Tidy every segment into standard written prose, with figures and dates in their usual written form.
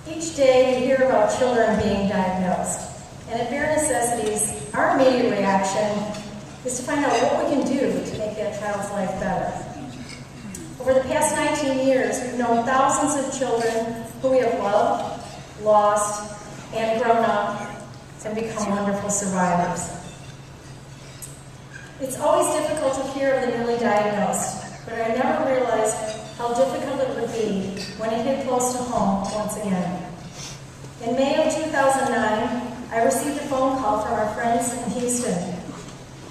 Each day we hear about children being diagnosed, and at Peri-Necessities, our immediate reaction is to find out what we can do to make that child's life better. Over the past 19 years, we've known thousands of children who we have loved, lost, and grown up and become wonderful survivors. It's always difficult to hear of the newly diagnosed, but I never realized how difficult it would be when it hit close to home once again. In May of 2009, I received a phone call from our friends in Houston,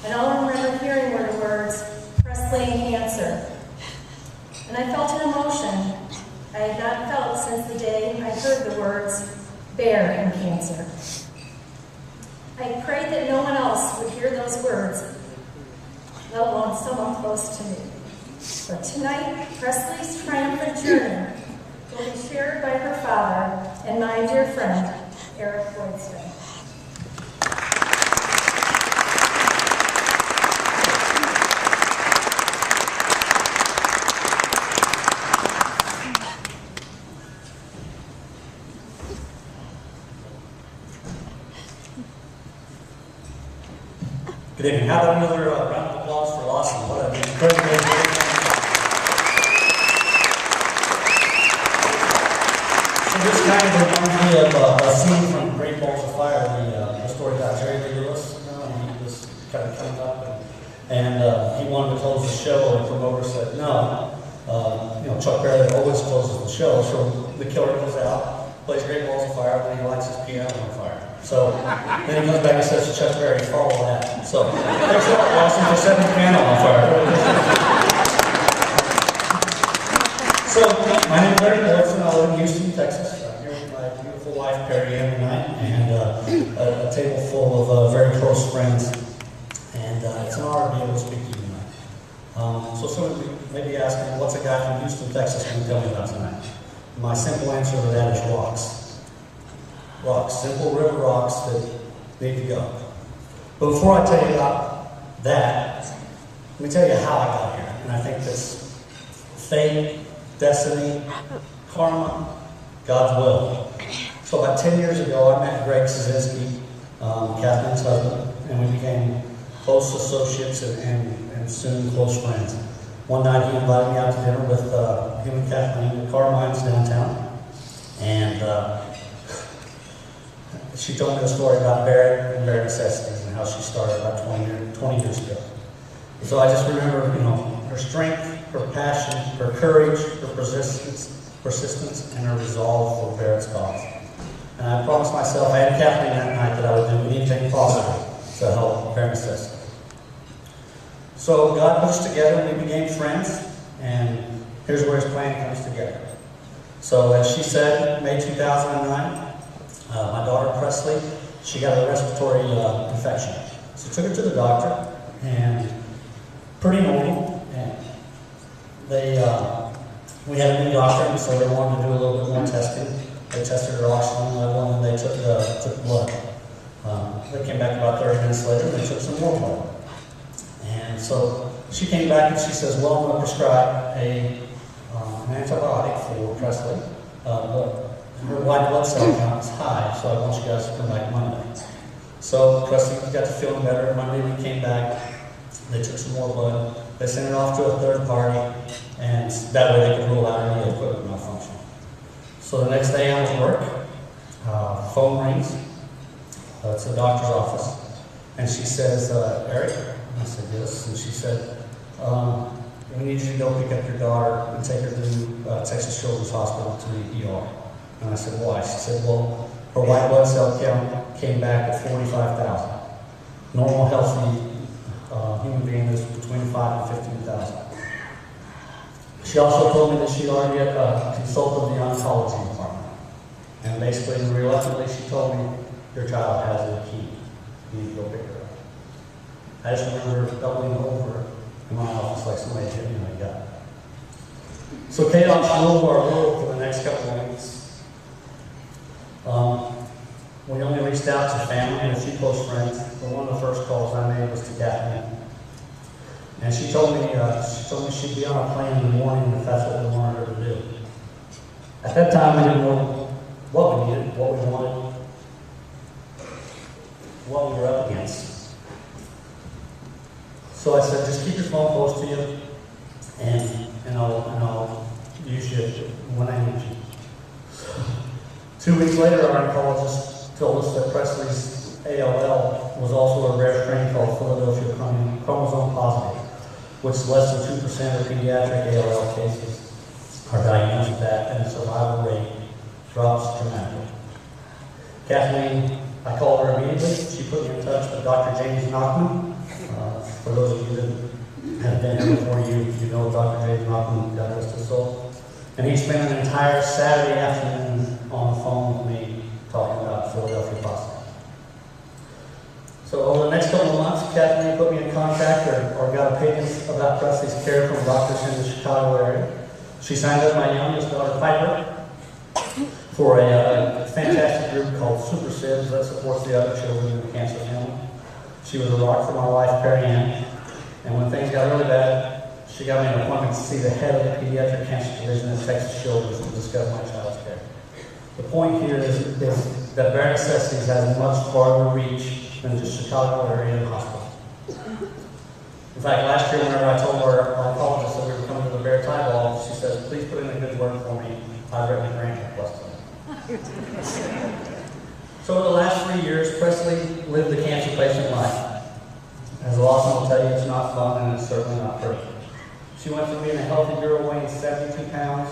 and all I remember hearing were the words, "Presley and cancer." And I felt an emotion I had not felt since the day I heard the words, "bear and cancer." I prayed that no one else would hear those words, let alone someone close to me. But tonight, Presley's triumphant journey will be shared by her father and my dear friend, Eric Boydston. Good evening. How about another round of applause for Lawson? What an incredible So this kind of reminds me of a scene from Great Balls of Fire, the story about Jerry Lee Lewis. And he was kind of coming up and he wanted to close the show, and the promoter said no. Chuck Berry always closes the show, so the killer goes out, plays Great Balls of Fire, and he lights his piano on fire. So then he comes back and says to Chuck Berry, follow that. So thanks a lot, Lawson, for setting the piano on fire. So my name is Larry Boydston. I live in Houston, Texas. I'm here with my beautiful wife, Peri-Ann and I, and a table full of very close friends. And it's an honor to be able to speak to you tonight. So some of you may be asking, what's a guy from Houston, Texas going to tell me about tonight? My simple answer to that is rocks. Rocks, simple river rocks that need to go. But before I tell you about that, let me tell you how I got here. And I think that's fate, destiny, karma, God's will. So about 10 years ago, I met Greg Szynski, Catherine's husband, and we became close associates and soon close friends. One night he invited me out to dinner with him and Kathleen at Carmine's downtown. And she told me a story about Barrett and Barrett Necessities and how she started about 20 years ago. And so I just remember, her strength, her passion, her courage, her persistence, and her resolve for Barrett's cause. And I promised myself and Kathleen that night that I would do anything possible to help Barrett Necessities. So God put us together and we became friends, and here's where his plan comes together. So as she said, May 2009, my daughter Presley, she got a respiratory infection. So took her to the doctor, and pretty normal. And we had a new doctor, and so they wanted to do a little bit more testing. They tested her oxygen level, and they took blood. They came back about 30 minutes later, and they took some more blood. And so she came back and she says, well, I'm going to prescribe an antibiotic for Presley, but her white blood cell count is high, so I want you guys to come back Monday. So Presley got to feeling better. Monday we came back, they took some more blood, they sent it off to a third party, and that way they could rule out any equipment malfunction. So the next day I was at work, phone rings, it's the doctor's office, and she says, Eric? I said, yes. And she said, we need you to go pick up your daughter and take her to Texas Children's Hospital to the ER. And I said, why? She said, well, her white blood cell count came back at 45,000. Normal, healthy human being is between 5 and 15,000. She also told me that she'd already consulted the oncology department. And basically, reluctantly, she told me, your child has leukemia. You need to go pick her up. I just remember doubling over in my office like somebody hit me in the gut. So Kate and I moved our world for the next couple of weeks. We only reached out to family and a few close friends, but one of the first calls I made was to Kathleen. And she told me she'd be on a plane in the morning if that's what we wanted her to do. At that time, we didn't know what we needed, what we wanted, what we were up against. So I said, just keep your phone close to you, and I'll use you when I need you. 2 weeks later, our oncologist told us that Presley's ALL was also a rare strain called Philadelphia chromosome positive, which is less than 2% of pediatric ALL cases are diagnosed with that, and the survival rate drops dramatically. Kathleen, I called her immediately. She put me in touch with Dr. James Nachman. For those of you that have been here before, you know Dr. James Nachman, God rest his soul. And he spent an entire Saturday afternoon on the phone with me talking about Philadelphia positive. So over the next couple of months, Kathleen put me in contact or got opinions about Presley's care from doctors in the Chicago area. She signed up my youngest daughter, Piper, for a fantastic group called Super Sibs that supports the other children in the cancer family. She was a rock for my wife, Peri-Ann, and when things got really bad, she got me an appointment to see the head of the pediatric cancer division at Texas Children's to discuss my child's care. The point here is that Necessities has a much farther reach than just Chicago area hospital. In fact, last year, whenever I told our oncologist that we were coming to the Bear Tie Ball, she said, please put in a good word for me. I've written a grant request to them. So in the last 3 years, Presley lived the cancer patient life. As Lawson will tell you, it's not fun and it's certainly not perfect. She went from being a healthy girl weighing 72 pounds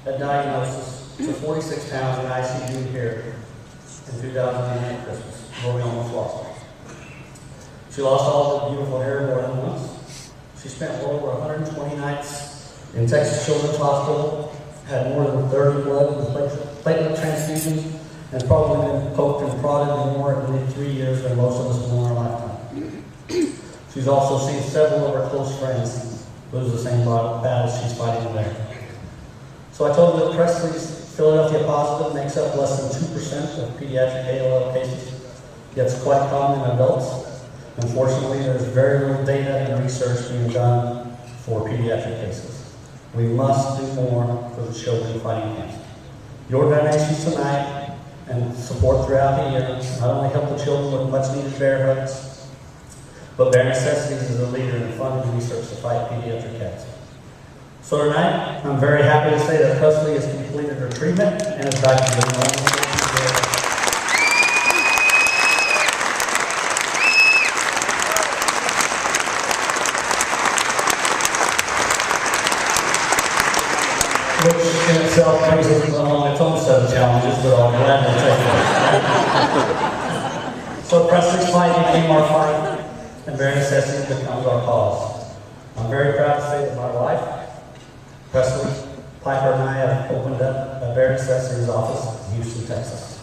at diagnosis to 46 pounds in ICU here in 2008 Christmas, where we almost lost her. She lost all her beautiful hair more than once. She spent well over 120 nights in Texas Children's Hospital, had more than 30 blood and platelet transfusions, and probably been poked and prodded more in 3 years than most of us in our lifetime. She's also seen several of her close friends lose the same battle she's fighting there. So I told her that Presley's Philadelphia positive makes up less than 2% of pediatric ALL cases, yet it's quite common in adults. Unfortunately, there's very little data and research being done for pediatric cases. We must do more for the children fighting cancer. Your donations tonight and support throughout the year not only help the children with much needed bear hugs, but Bear Necessities is a leader in funding research to fight pediatric cancer. So tonight, I'm very happy to say that Presley has completed her treatment and is back to doing normal care. Which in itself brings us along its own set of challenges, but I'll gladly take it. So Presley's fight became our fight, and Bear Necessities becomes our cause. I'm very proud to say that my wife, Presley, Piper, and I have opened up a Bear Necessities office in Houston, Texas.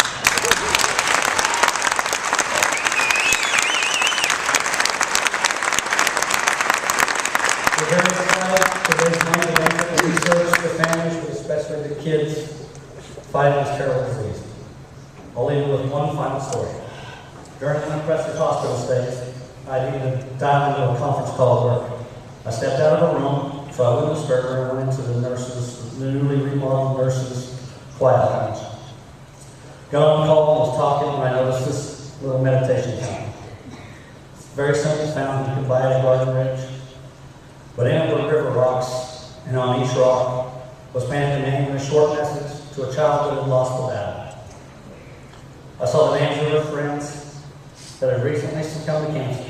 We're very excited to raise money to benefit the research, the families, but especially the kids fighting this terrible disease. I'll leave you with one final story. During one of Presley's hospital stays, I needed to dial into a conference call at work. I stepped out of a room, so I wouldn't disturb her and went into the newly remodeled nurses' quiet lounge. Got on the call and was talking, and I noticed this little meditation fountain. It's very simple fountain you can buy at Garden Ridge. But in it were river rocks, and on each rock was painted a name and a short message to a child that had lost the battle. I saw the names of her friends that had recently succumbed to cancer.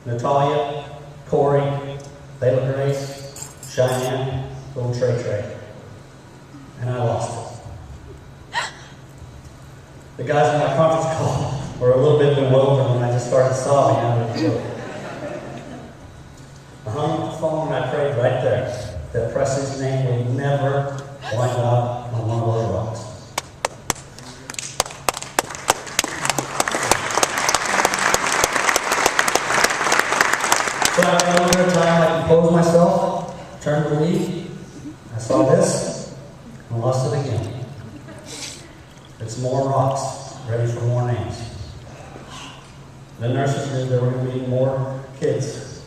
Natalia, Corey, Layla Grace, Cheyenne, little Trey. And I lost it. The guys on my conference call were a little bit bewildered when I just started sobbing out of the blue. I hung up the phone and I prayed right there that Presley's name would never wind up on one of those rocks. So after a little bit of time, I composed myself, turned to leave. I saw this and lost it again. It's more rocks, ready for more names. The nurses knew there were going to be more kids,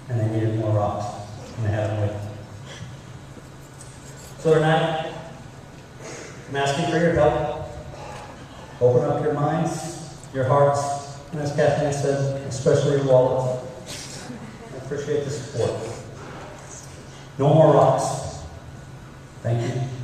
and they needed more rocks, and they had to wait. So tonight, I'm asking for your help. Open up your minds, your hearts, and as Kathleen said, especially your wallet. I appreciate the support. No more rocks. Thank you.